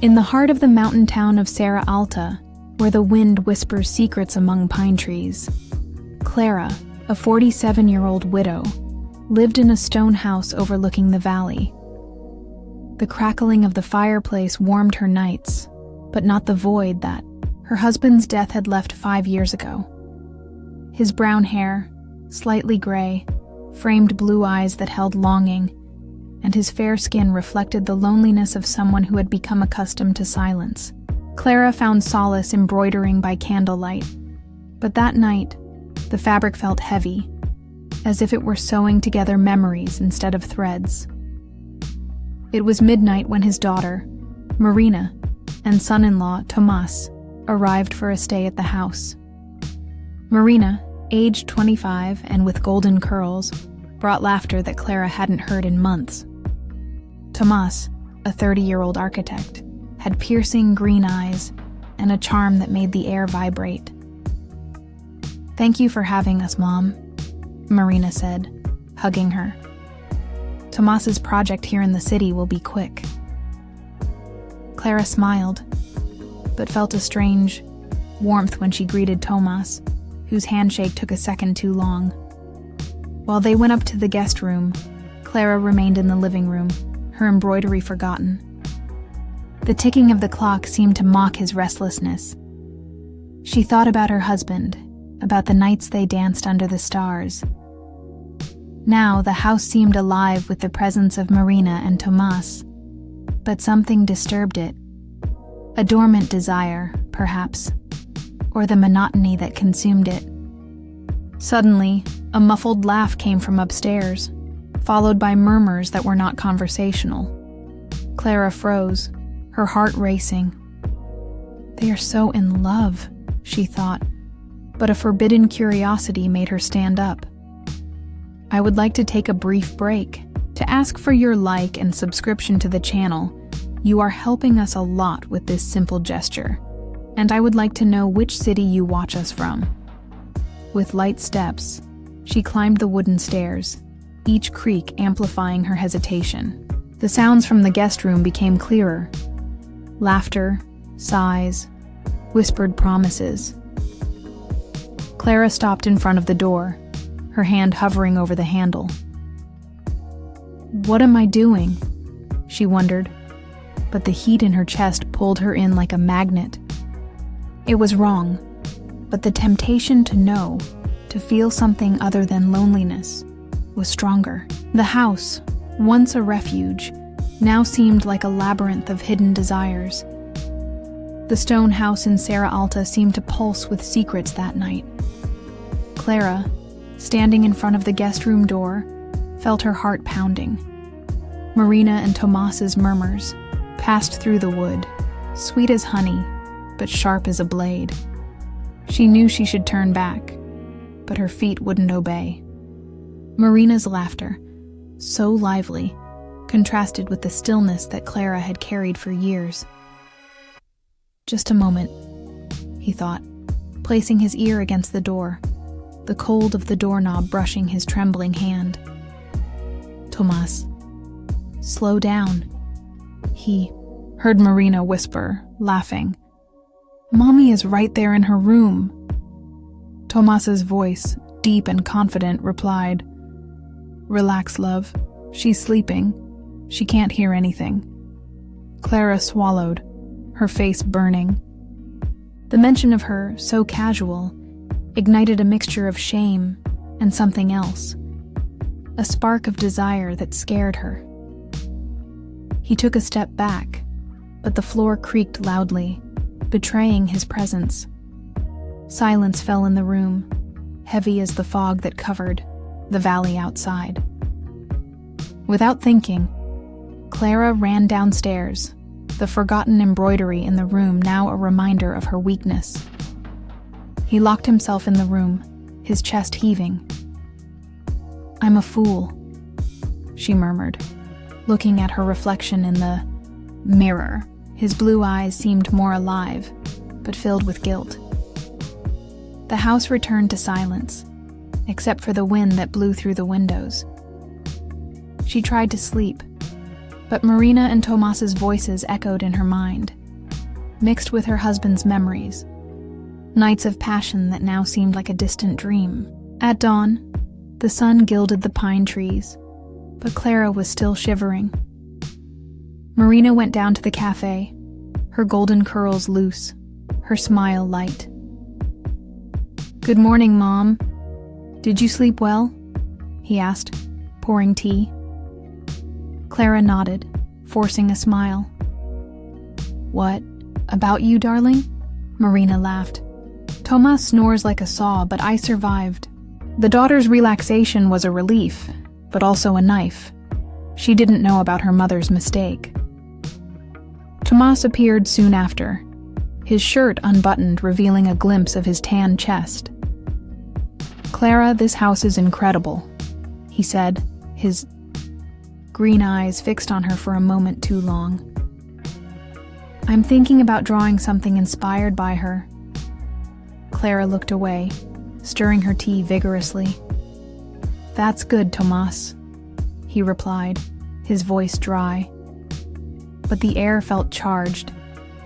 In the heart of the mountain town of Serra Alta, where the wind whispers secrets among pine trees, Clara, a 47-year-old widow, lived in a stone house overlooking the valley. The crackling of the fireplace warmed her nights, but not the void that her husband's death had left 5 years ago. His brown hair, slightly gray, framed blue eyes that held longing, and his fair skin reflected the loneliness of someone who had become accustomed to silence. Clara found solace embroidering by candlelight, but that night, the fabric felt heavy, as if it were sewing together memories instead of threads. It was midnight when his daughter, Marina, and son-in-law, Tomas, arrived for a stay at the house. Marina, aged 25 and with golden curls, brought laughter that Clara hadn't heard in months. Tomas, a 30-year-old architect, had piercing green eyes and a charm that made the air vibrate. "Thank you for having us, Mom," Marina said, hugging her. "Tomas's project here in the city will be quick." Clara smiled, but felt a strange warmth when she greeted Tomas, whose handshake took a second too long. While they went up to the guest room, Clara remained in the living room, her embroidery forgotten. The ticking of the clock seemed to mock his restlessness. She thought about her husband, about the nights they danced under the stars. Now the house seemed alive with the presence of Marina and Tomas, but something disturbed it. A dormant desire, perhaps, or the monotony that consumed it. Suddenly, a muffled laugh came from upstairs, followed by murmurs that were not conversational. Clara froze, her heart racing. They are so in love, she thought, but a forbidden curiosity made her stand up. I would like to take a brief break to ask for your like and subscription to the channel. You are helping us a lot with this simple gesture, and I would like to know which city you watch us from. With light steps, she climbed the wooden stairs, each creak amplifying her hesitation. The sounds from the guest room became clearer. Laughter, sighs, whispered promises. Clara stopped in front of the door, her hand hovering over the handle. "What am I doing?" she wondered, but the heat in her chest pulled her in like a magnet. It was wrong, but the temptation to know, to feel something other than loneliness, was stronger. The house, once a refuge, now seemed like a labyrinth of hidden desires. The stone house in Serra Alta seemed to pulse with secrets that night. Clara, standing in front of the guest room door, felt her heart pounding. Marina and Tomas's murmurs passed through the wood, sweet as honey, but sharp as a blade. She knew she should turn back, but her feet wouldn't obey. Marina's laughter, so lively, contrasted with the stillness that Clara had carried for years. Just a moment, he thought, placing his ear against the door, the cold of the doorknob brushing his trembling hand. "Tomas, slow down," he heard Marina whisper, laughing. "Mommy is right there in her room." Tomas's voice, deep and confident, replied, "Relax, love. She's sleeping. She can't hear anything." Clara swallowed, her face burning. The mention of her, so casual, ignited a mixture of shame and something else, a spark of desire that scared her. He took a step back, but the floor creaked loudly, betraying his presence. Silence fell in the room, heavy as the fog that covered the valley outside. Without thinking, Clara ran downstairs, the forgotten embroidery in the room now a reminder of her weakness. He locked himself in the room, his chest heaving. "I'm a fool," she murmured, looking at her reflection in the mirror. His blue eyes seemed more alive, but filled with guilt. The house returned to silence, except for the wind that blew through the windows. She tried to sleep, But Marina and Tomas's voices echoed in her mind, mixed with her husband's memories. Nights of passion that now seemed like a distant dream. At dawn, the sun gilded the pine trees, but Clara was still shivering. Marina went down to the cafe, her golden curls loose, her smile light. "Good morning, Mom. Did you sleep well?" he asked, pouring tea. Clara nodded, forcing a smile. "What about you, darling?" Marina laughed. "Tomas snores like a saw, but I survived." The daughter's relaxation was a relief, but also a knife. She didn't know about her mother's mistake. Tomas appeared soon after, his shirt unbuttoned, revealing a glimpse of his tan chest. "Clara, this house is incredible," he said, his green eyes fixed on her for a moment too long. "I'm thinking about drawing something inspired by her." Clara looked away, stirring her tea vigorously. "That's good, Tomas," he replied, his voice dry. But the air felt charged,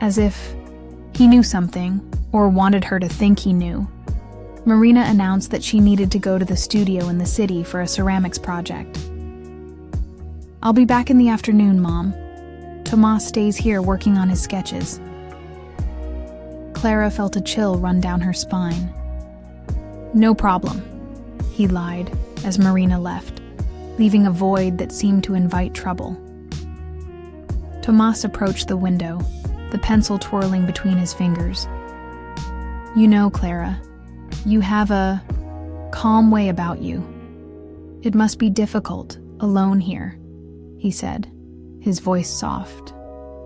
as if he knew something, or wanted her to think he knew. Marina announced that she needed to go to the studio in the city for a ceramics project. "I'll be back in the afternoon, Mom. Tomas stays here working on his sketches." Clara felt a chill run down her spine. "No problem," he lied as Marina left, leaving a void that seemed to invite trouble. Tomas approached the window, the pencil twirling between his fingers. "You know, Clara, you have a calm way about you. It must be difficult, alone here," he said, his voice soft,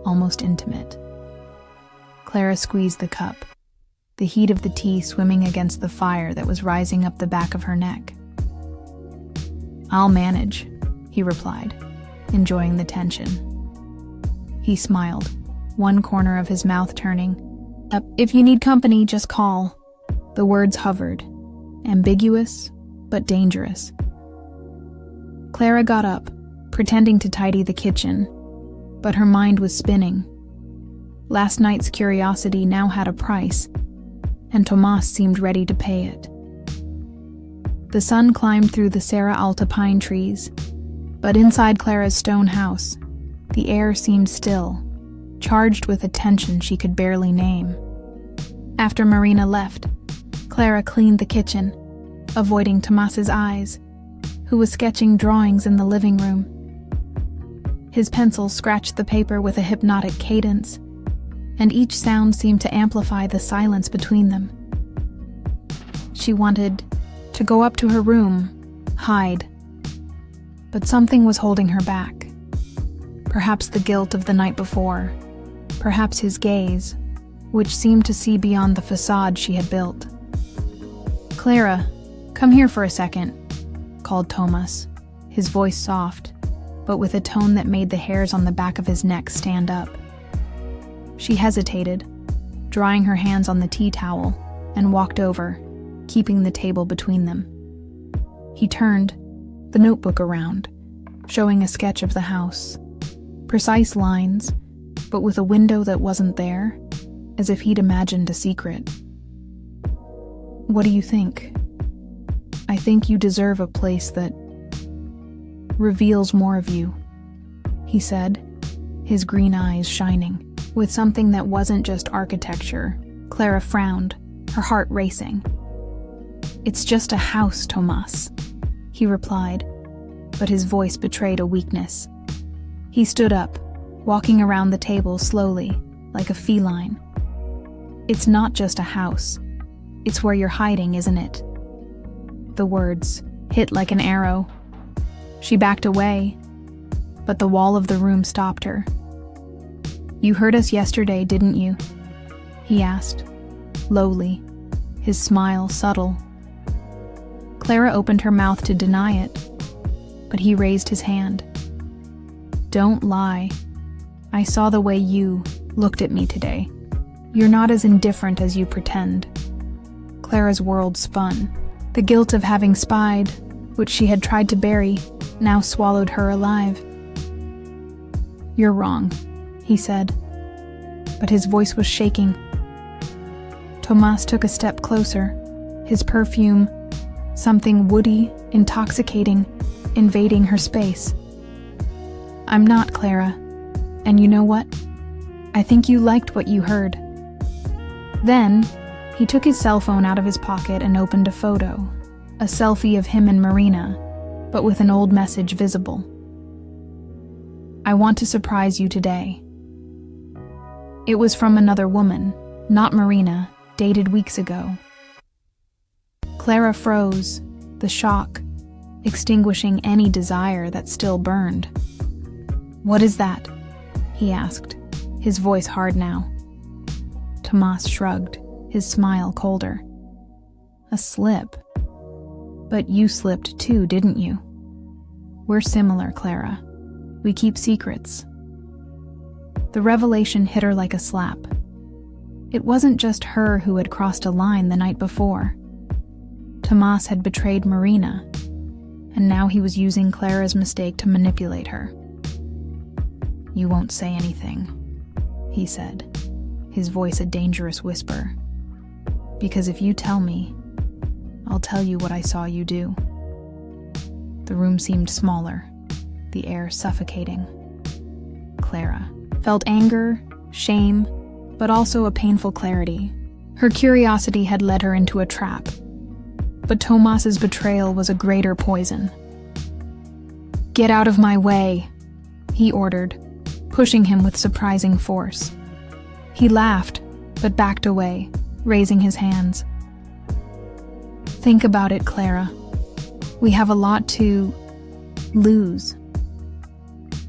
almost intimate. Clara squeezed the cup, the heat of the tea swimming against the fire that was rising up the back of her neck. "I'll manage," he replied, enjoying the tension. He smiled, one corner of his mouth turning. "If you need company, just call." The words hovered, ambiguous but dangerous. Clara got up, pretending to tidy the kitchen, but her mind was spinning. Last night's curiosity now had a price, and Tomas seemed ready to pay it. The sun climbed through the Serra Alta pine trees, but inside Clara's stone house, the air seemed still, charged with a tension she could barely name. After Marina left, Clara cleaned the kitchen, avoiding Tomas's eyes, who was sketching drawings in the living room. His pencil scratched the paper with a hypnotic cadence, and each sound seemed to amplify the silence between them. She wanted to go up to her room, hide, but something was holding her back. Perhaps the guilt of the night before, perhaps his gaze, which seemed to see beyond the facade she had built. "Clara, come here for a second," called Tomas, his voice soft, but with a tone that made the hairs on the back of his neck stand up. She hesitated, drying her hands on the tea towel, and walked over, keeping the table between them. He turned, the notebook around, showing a sketch of the house. Precise lines, but with a window that wasn't there, as if he'd imagined a secret. "What do you think?" "I think you deserve a place that reveals more of you," he said, his green eyes shining, with something that wasn't just architecture. Clara frowned, her heart racing. "It's just a house, Tomas," he replied, but his voice betrayed a weakness. He stood up, walking around the table slowly, like a feline. "It's not just a house. It's where you're hiding, isn't it?" The words hit like an arrow. She backed away, but the wall of the room stopped her. "You heard us yesterday, didn't you?" he asked, lowly, his smile subtle. Clara opened her mouth to deny it, but he raised his hand. "Don't lie. I saw the way you looked at me today. You're not as indifferent as you pretend." Clara's world spun. The guilt of having spied, which she had tried to bury, now swallowed her alive. "You're wrong," he said, but his voice was shaking. Tomas took a step closer, his perfume, something woody, intoxicating, invading her space. "I'm not, Clara. And you know what? I think you liked what you heard." Then, he took his cell phone out of his pocket and opened a photo, a selfie of him and Marina, but with an old message visible. "I want to surprise you today." It was from another woman, not Marina, dated weeks ago. Clara froze, the shock, extinguishing any desire that still burned. "What is that?" he asked, his voice hard now. Tomas shrugged, his smile colder. "A slip. But you slipped too, didn't you? We're similar, Clara. We keep secrets." The revelation hit her like a slap. It wasn't just her who had crossed a line the night before. Tomas had betrayed Marina, and now he was using Clara's mistake to manipulate her. "You won't say anything," he said, his voice a dangerous whisper. "Because if you tell me, I'll tell you what I saw you do." The room seemed smaller, the air suffocating. Clara felt anger, shame, but also a painful clarity. Her curiosity had led her into a trap, but Tomas's betrayal was a greater poison. "Get out of my way," he ordered, pushing him with surprising force. He laughed, but backed away, raising his hands. "Think about it, Clara. We have a lot to lose."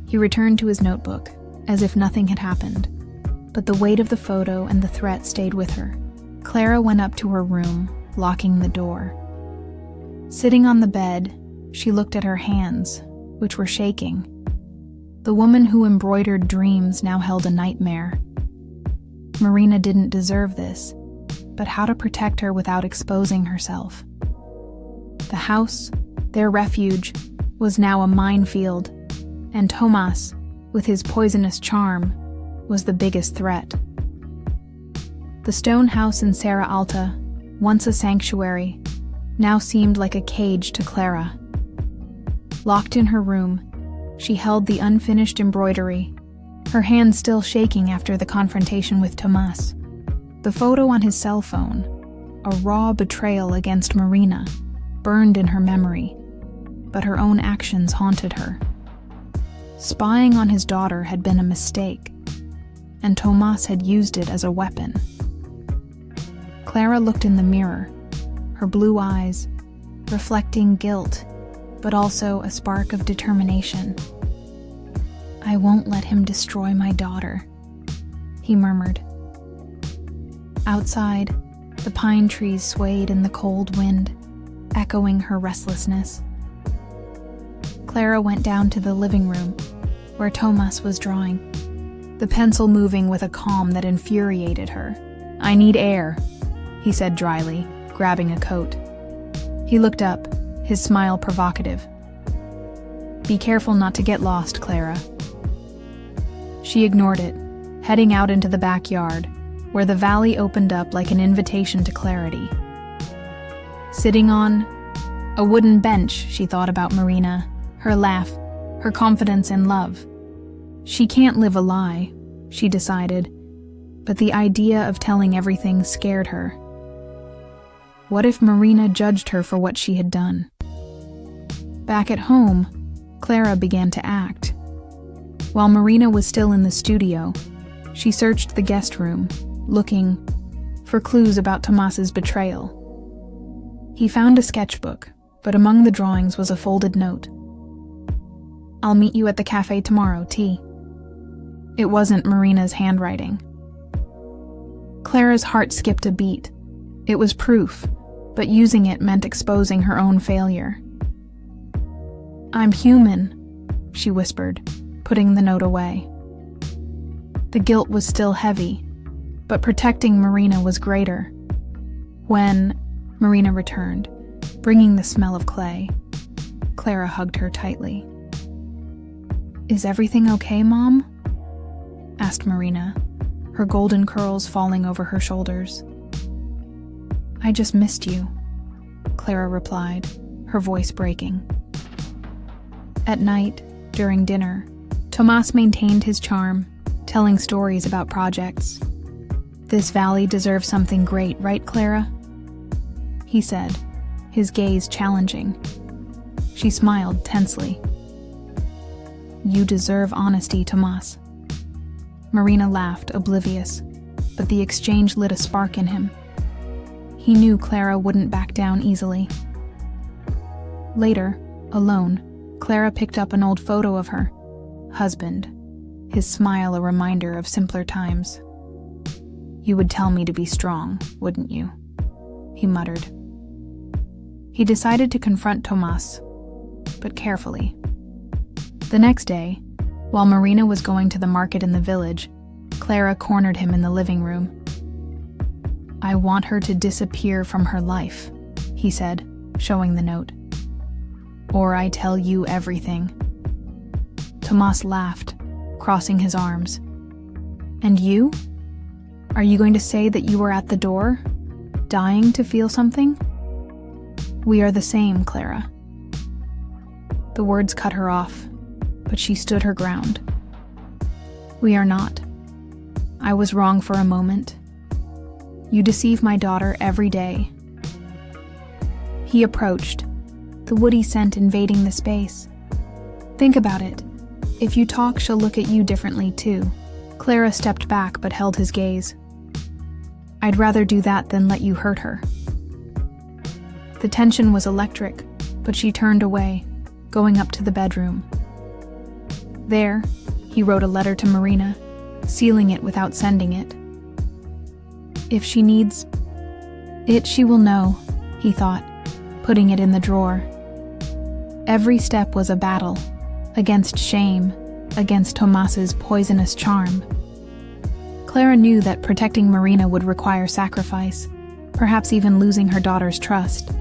He returned to his notebook, as if nothing had happened, but the weight of the photo and the threat stayed with her. Clara went up to her room, locking the door. Sitting on the bed, she looked at her hands, which were shaking. The woman who embroidered dreams now held a nightmare. Marina didn't deserve this, but how to protect her without exposing herself? The house, their refuge, was now a minefield, and Tomas, with his poisonous charm, was the biggest threat. The stone house in Serra Alta, once a sanctuary, now seemed like a cage to Clara. Locked in her room, she held the unfinished embroidery, her hands still shaking after the confrontation with Tomas. The photo on his cell phone, a raw betrayal against Marina, burned in her memory, but her own actions haunted her. Spying on his daughter had been a mistake, and Tomas had used it as a weapon. Clara looked in the mirror, her blue eyes reflecting guilt, but also a spark of determination. "I won't let him destroy my daughter," he murmured. Outside, the pine trees swayed in the cold wind, echoing her restlessness. Clara went down to the living room, where Tomas was drawing, the pencil moving with a calm that infuriated her. "I need air," he said dryly, grabbing a coat. He looked up, his smile provocative. "Be careful not to get lost, Clara." She ignored it, heading out into the backyard, where the valley opened up like an invitation to clarity. Sitting on a wooden bench, she thought about Marina, her laugh, her confidence in love. She can't live a lie, she decided, but the idea of telling everything scared her. What if Marina judged her for what she had done? Back at home, Clara began to act. While Marina was still in the studio, she searched the guest room, looking for clues about Tomas's betrayal. He found a sketchbook, but among the drawings was a folded note. "I'll meet you at the cafe tomorrow, T." It wasn't Marina's handwriting. Clara's heart skipped a beat. It was proof, but using it meant exposing her own failure. "I'm human," she whispered, putting the note away. The guilt was still heavy, but protecting Marina was greater. When Marina returned, bringing the smell of clay, Clara hugged her tightly. "Is everything okay, Mom?" asked Marina, her golden curls falling over her shoulders. "I just missed you," Clara replied, her voice breaking. At night, during dinner, Tomas maintained his charm, telling stories about projects. "This valley deserves something great, right, Clara?" he said, his gaze challenging. She smiled tensely. "You deserve honesty, Tomas." Marina laughed, oblivious, but the exchange lit a spark in him. He knew Clara wouldn't back down easily. Later, alone, Clara picked up an old photo of her husband, his smile a reminder of simpler times. "You would tell me to be strong, wouldn't you?" he muttered. He decided to confront Tomas, but carefully. The next day, while Marina was going to the market in the village, Clara cornered him in the living room. "I want her to disappear from her life," he said, showing the note. "Or I tell you everything." Tomas laughed, crossing his arms. "And you? Are you going to say that you were at the door, dying to feel something?" "We are the same, Clara." The words cut her off, but she stood her ground. "We are not. I was wrong for a moment. You deceive my daughter every day." He approached, the woody scent invading the space. "Think about it. If you talk, she'll look at you differently too." Clara stepped back but held his gaze. "I'd rather do that than let you hurt her." The tension was electric, but she turned away, going up to the bedroom. There, he wrote a letter to Marina, sealing it without sending it. "If she needs it, she will know," he thought, putting it in the drawer. Every step was a battle, against shame, against Tomas's poisonous charm. Clara knew that protecting Marina would require sacrifice, perhaps even losing her daughter's trust.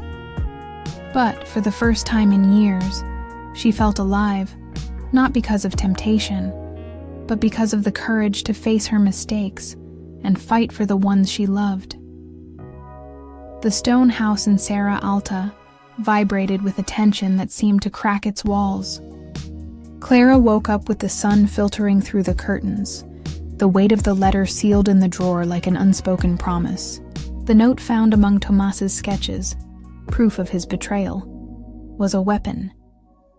But for the first time in years, she felt alive, not because of temptation, but because of the courage to face her mistakes and fight for the ones she loved. The stone house in Serra Alta vibrated with a tension that seemed to crack its walls. Clara woke up with the sun filtering through the curtains, the weight of the letter sealed in the drawer like an unspoken promise. The note found among Tomas's sketches, proof of his betrayal, was a weapon,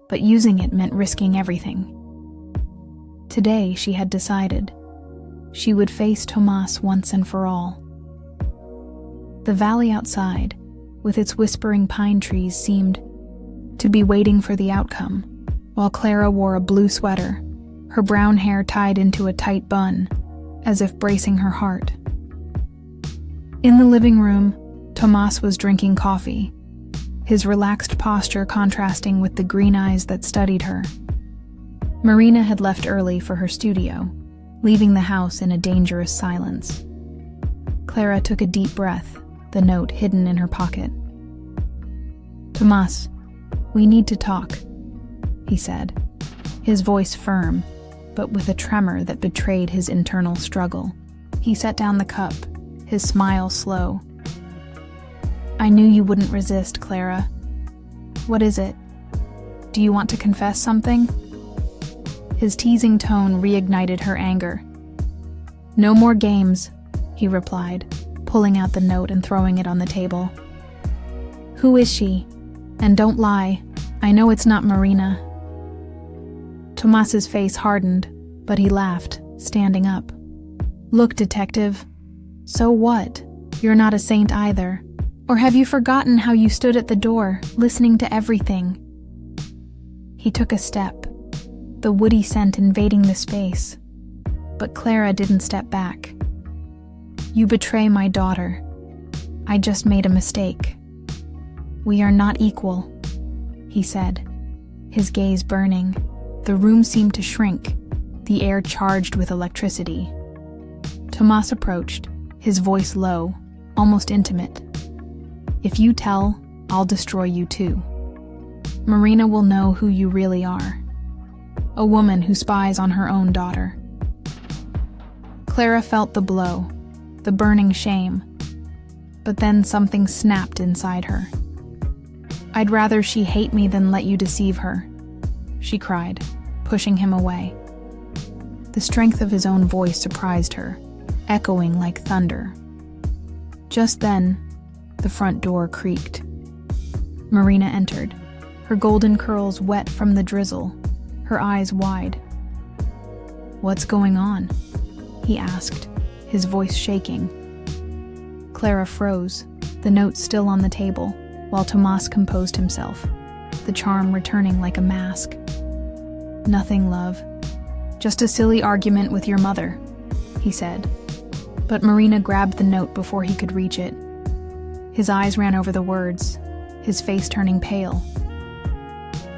but using it meant risking everything. Today, she had decided, she would face Tomas once and for all. The valley outside, with its whispering pine trees, seemed to be waiting for the outcome, while Clara wore a blue sweater, her brown hair tied into a tight bun, as if bracing her heart. In the living room, Tomas was drinking coffee, his relaxed posture contrasting with the green eyes that studied her. Marina had left early for her studio, leaving the house in a dangerous silence. Clara took a deep breath, the note hidden in her pocket. "Tomas, we need to talk," he said, his voice firm, but with a tremor that betrayed his internal struggle. He set down the cup, his smile slow. "I knew you wouldn't resist, Clara. What is it? Do you want to confess something?" His teasing tone reignited her anger. "No more games," he replied, pulling out the note and throwing it on the table. "Who is she? And don't lie, I know it's not Marina." Tomas's face hardened, but he laughed, standing up. "Look, detective, so what? You're not a saint either. Or have you forgotten how you stood at the door, listening to everything?" He took a step, the woody scent invading the space. But Clara didn't step back. "You betray my daughter. I just made a mistake. We are not equal," he said, his gaze burning. The room seemed to shrink, the air charged with electricity. Tomas approached, his voice low, almost intimate. "If you tell, I'll destroy you too. Marina will know who you really are. A woman who spies on her own daughter." Clara felt the blow, the burning shame. But then something snapped inside her. "I'd rather she hate me than let you deceive her," she cried, pushing him away. The strength of his own voice surprised her, echoing like thunder. Just then, the front door creaked. Marina entered, her golden curls wet from the drizzle, her eyes wide. "What's going on?" he asked, his voice shaking. Clara froze, the note still on the table, while Tomas composed himself, the charm returning like a mask. "Nothing, love. Just a silly argument with your mother," he said. But Marina grabbed the note before he could reach it. His eyes ran over the words, his face turning pale.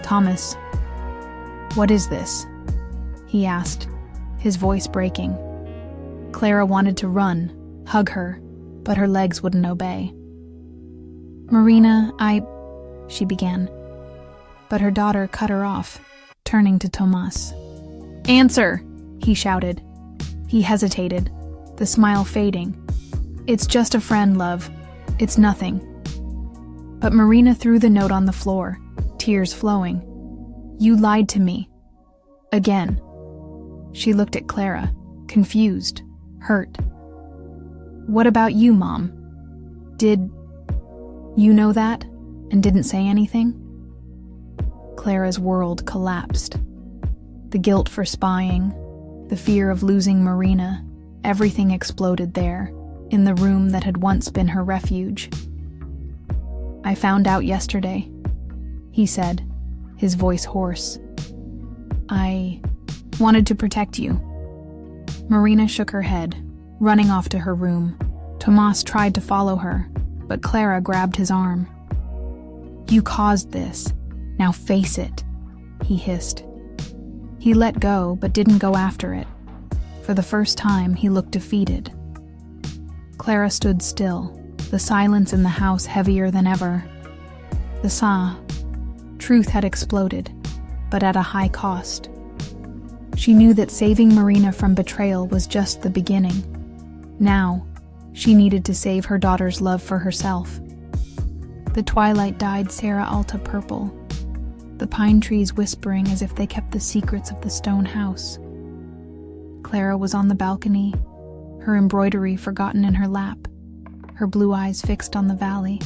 "Thomas, what is this?" he asked, his voice breaking. Clara wanted to run, hug her, but her legs wouldn't obey. "Marina, she began. But her daughter cut her off, turning to Tomas. "Answer!" he shouted. He hesitated, the smile fading. "It's just a friend, love. It's nothing." But Marina threw the note on the floor, tears flowing. "You lied to me. Again." She looked at Clara, confused, hurt. "What about you, Mom? Did you know that and didn't say anything?" Clara's world collapsed. The guilt for spying, the fear of losing Marina, everything exploded there, in the room that had once been her refuge. "I found out yesterday," he said, his voice hoarse. "I wanted to protect you." Marina shook her head, running off to her room. Tomas tried to follow her, but Clara grabbed his arm. "You caused this. Now face it," he hissed. He let go, but didn't go after it. For the first time, he looked defeated. Clara stood still, the silence in the house heavier than ever. Truth had exploded, but at a high cost. She knew that saving Marina from betrayal was just the beginning. Now, she needed to save her daughter's love for herself. The twilight dyed Serra Alta purple, the pine trees whispering as if they kept the secrets of the stone house. Clara was on the balcony, her embroidery forgotten in her lap, her blue eyes fixed on the valley.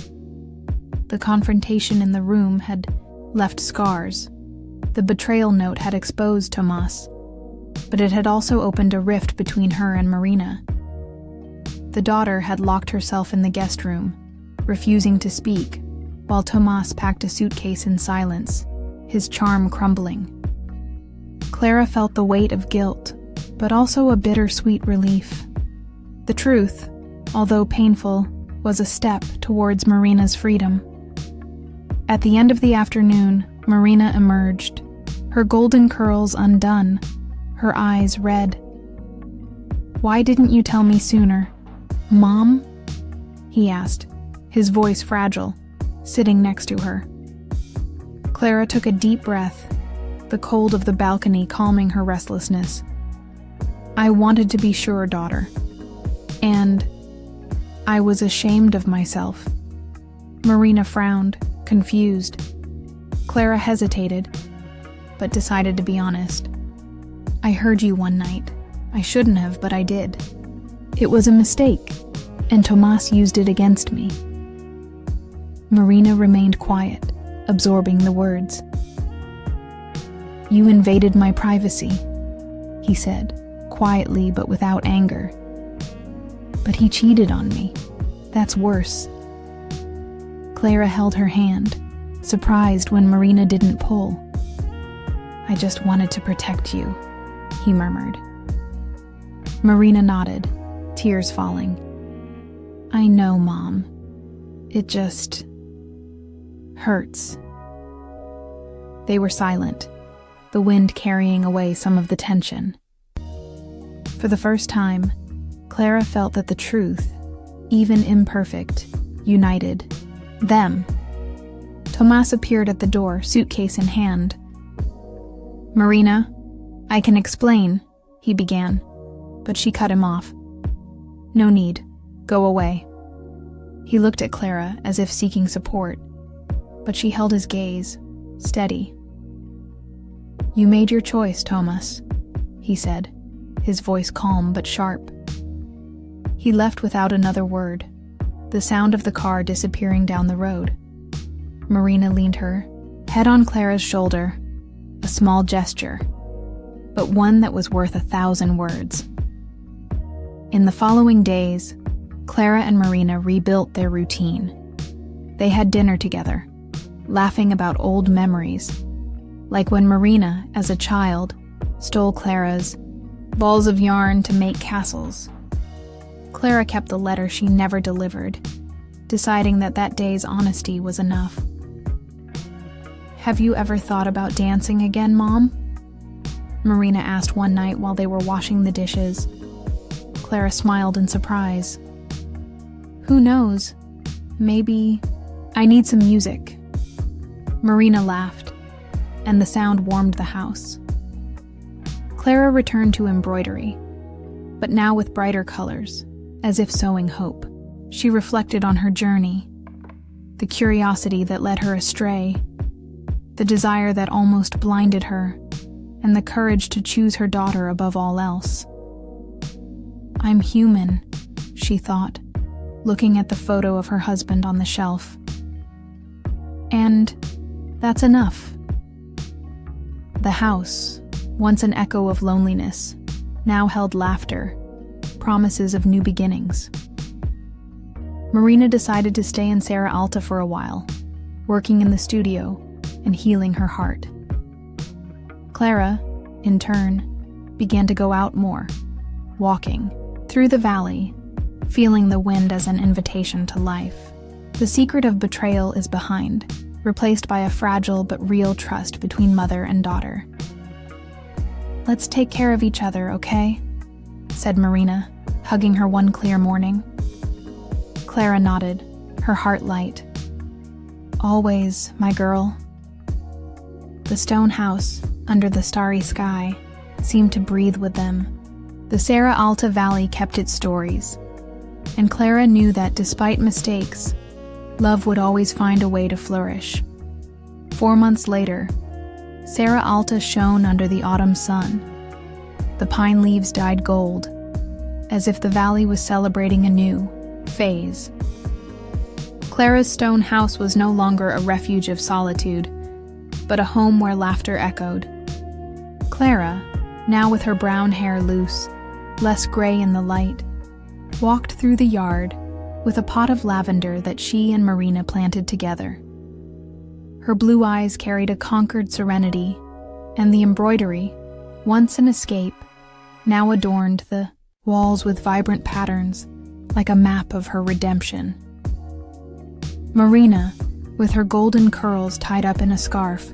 The confrontation in the room had left scars. The betrayal note had exposed Tomas, but it had also opened a rift between her and Marina. The daughter had locked herself in the guest room, refusing to speak, while Tomas packed a suitcase in silence, his charm crumbling. Clara felt the weight of guilt, but also a bittersweet relief. The truth, although painful, was a step towards Marina's freedom. At the end of the afternoon, Marina emerged, her golden curls undone, her eyes red. "Why didn't you tell me sooner, Mom?" he asked, his voice fragile, sitting next to her. Clara took a deep breath, the cold of the balcony calming her restlessness. "I wanted to be sure, daughter. And I was ashamed of myself." Marina frowned, confused. Clara hesitated, but decided to be honest. "I heard you one night. I shouldn't have, but I did. It was a mistake, and Tomas used it against me." Marina remained quiet, absorbing the words. "You invaded my privacy," he said, quietly but without anger. "But he cheated on me. That's worse." Clara held her hand, surprised when Marina didn't pull. "I just wanted to protect you," he murmured. Marina nodded, tears falling. "I know, Mom. It just hurts." They were silent, the wind carrying away some of the tension. For the first time, Clara felt that the truth, even imperfect, united them. Tomas appeared at the door, suitcase in hand. "Marina, I can explain," he began, but she cut him off. "No need. Go away." He looked at Clara as if seeking support, but she held his gaze, steady. "You made your choice, Thomas," he said, his voice calm but sharp. He left without another word, the sound of the car disappearing down the road. Marina leaned her head on Clara's shoulder, a small gesture, but one that was worth 1,000 words. In the following days, Clara and Marina rebuilt their routine. They had dinner together, laughing about old memories, like when Marina, as a child, stole Clara's balls of yarn to make castles. Clara kept the letter she never delivered, deciding that that day's honesty was enough. "Have you ever thought about dancing again, Mom?" Marina asked one night while they were washing the dishes. Clara smiled in surprise. "Who knows? Maybe I need some music." Marina laughed, and the sound warmed the house. Clara returned to embroidery, but now with brighter colors, as if sowing hope. She reflected on her journey, the curiosity that led her astray, the desire that almost blinded her, and the courage to choose her daughter above all else. "I'm human," she thought, looking at the photo of her husband on the shelf. "And that's enough." The house, once an echo of loneliness, now held laughter, promises of new beginnings. Marina decided to stay in Serra Alta for a while, working in the studio and healing her heart. Clara, in turn, began to go out more, walking through the valley, feeling the wind as an invitation to life. The secret of betrayal is behind, replaced by a fragile but real trust between mother and daughter. "Let's take care of each other, okay?" said Marina, hugging her one clear morning. Clara nodded, her heart light. "Always, my girl." The stone house, under the starry sky, seemed to breathe with them. The Serra Alta Valley kept its stories, and Clara knew that despite mistakes, love would always find a way to flourish. 4 months later, Serra Alta shone under the autumn sun. The pine leaves dyed gold, as if the valley was celebrating a new phase. Clara's stone house was no longer a refuge of solitude, but a home where laughter echoed. Clara, now with her brown hair loose, less gray in the light, walked through the yard with a pot of lavender that she and Marina planted together. Her blue eyes carried a conquered serenity, and the embroidery, once an escape, now adorned the walls with vibrant patterns, like a map of her redemption. Marina, with her golden curls tied up in a scarf,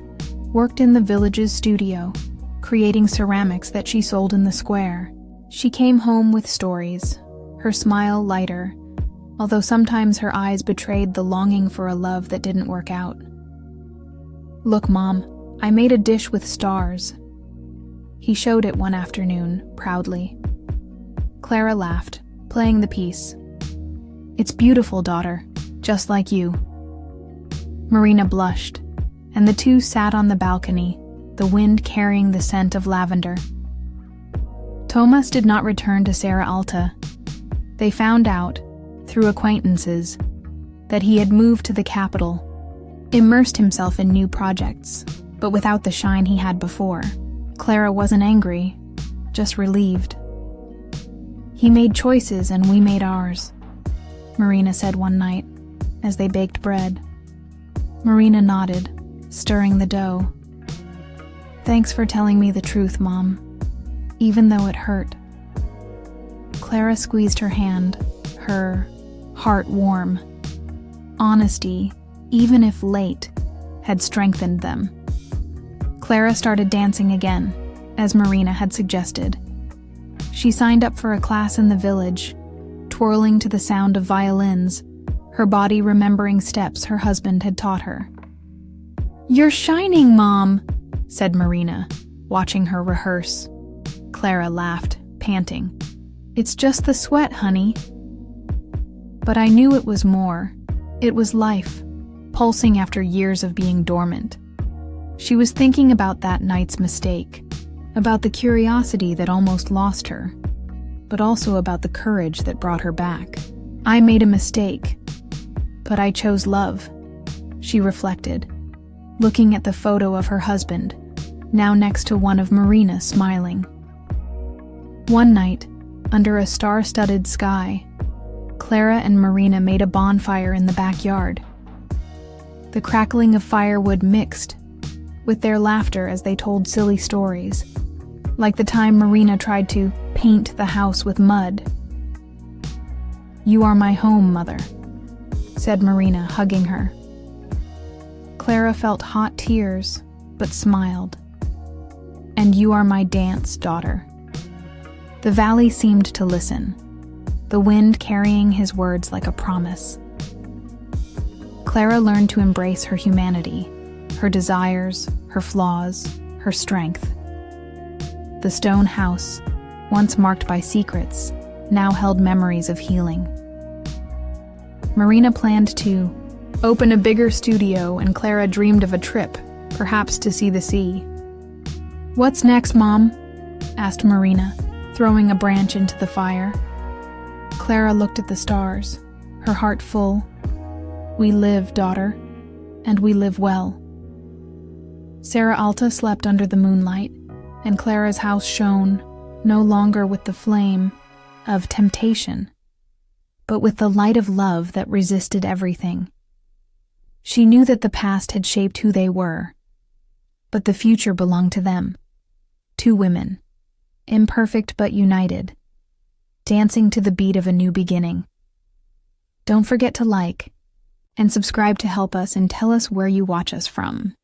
worked in the village's studio, creating ceramics that she sold in the square. She came home with stories, her smile lighter, although sometimes her eyes betrayed the longing for a love that didn't work out. "Look, Mom, I made a dish with stars." He showed it one afternoon, proudly. Clara laughed, playing the piece. "It's beautiful, daughter, just like you." Marina blushed, and the two sat on the balcony, the wind carrying the scent of lavender. Thomas did not return to Serra Alta. They found out, through acquaintances, that he had moved to the capital, immersed himself in new projects, but without the shine he had before. Clara wasn't angry, just relieved. "He made choices and we made ours," Marina said one night, as they baked bread. Marina nodded, stirring the dough. "Thanks for telling me the truth, Mom, even though it hurt." Clara squeezed her hand, her heart warm. Honesty, even if late, had strengthened them. Clara started dancing again, as Marina had suggested. She signed up for a class in the village, twirling to the sound of violins, her body remembering steps her husband had taught her. "You're shining, Mom," said Marina, watching her rehearse. Clara laughed, panting. "It's just the sweat, honey." But I knew it was more. It was life, pulsing after years of being dormant. She was thinking about that night's mistake, about the curiosity that almost lost her, but also about the courage that brought her back. "I made a mistake, but I chose love," she reflected, looking at the photo of her husband, now next to one of Marina smiling. One night, under a star-studded sky, Clara and Marina made a bonfire in the backyard. The crackling of firewood mixed with their laughter as they told silly stories, like the time Marina tried to paint the house with mud. "You are my home, Mother," said Marina, hugging her. Clara felt hot tears, but smiled. "And you are my dance, daughter." The valley seemed to listen, the wind carrying his words like a promise. Clara learned to embrace her humanity, her desires, her flaws, her strength. The stone house, once marked by secrets, now held memories of healing. Marina planned to open a bigger studio, and Clara dreamed of a trip, perhaps to see the sea. "What's next, Mom?" asked Marina, throwing a branch into the fire. Clara looked at the stars, her heart full. "We live, daughter, and we live well." Serra Alta slept under the moonlight, and Clara's house shone, no longer with the flame of temptation, but with the light of love that resisted everything. She knew that the past had shaped who they were, but the future belonged to them. Two women, imperfect but united, dancing to the beat of a new beginning. Don't forget to like and subscribe to help us, and tell us where you watch us from.